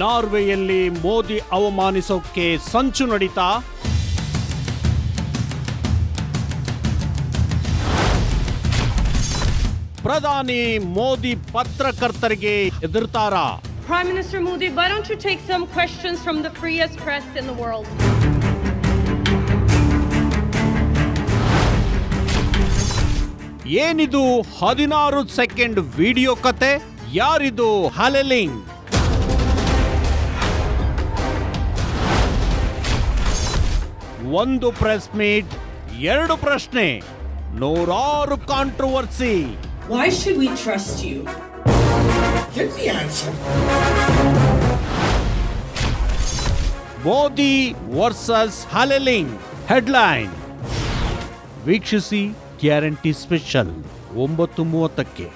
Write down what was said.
ನಾರ್ವೆಯಲ್ಲಿ ಮೋದಿ ಅವಮಾನಿಸೋಕೆ ಸಂಚು ನಡೀತಾ? ಪ್ರಧಾನಿ ಮೋದಿ ಪತ್ರಕರ್ತರಿಗೆ ಎದುರ್ತಾರಾ? Prime Minister Modi, why don't you take some questions from the freest press in the world? ಏನಿದು 16 second video ಕತೆ? ಯಾರಿದು ಹಲೆಲಿಂಗ್? ಒಂದು ಪ್ರೆಸ್ ಮೀಟ್, 2 ಪ್ರಶ್ನೆ, ನೂರಾರು controversy. Why should we trust you? Give the answer. Modi versus ಹಲೆಲಿಂಗ್ ಹೆಡ್ಲೈನ್ ವೀಕ್ಷಿಸಿ guarantee special 9:30ಕ್ಕೆ.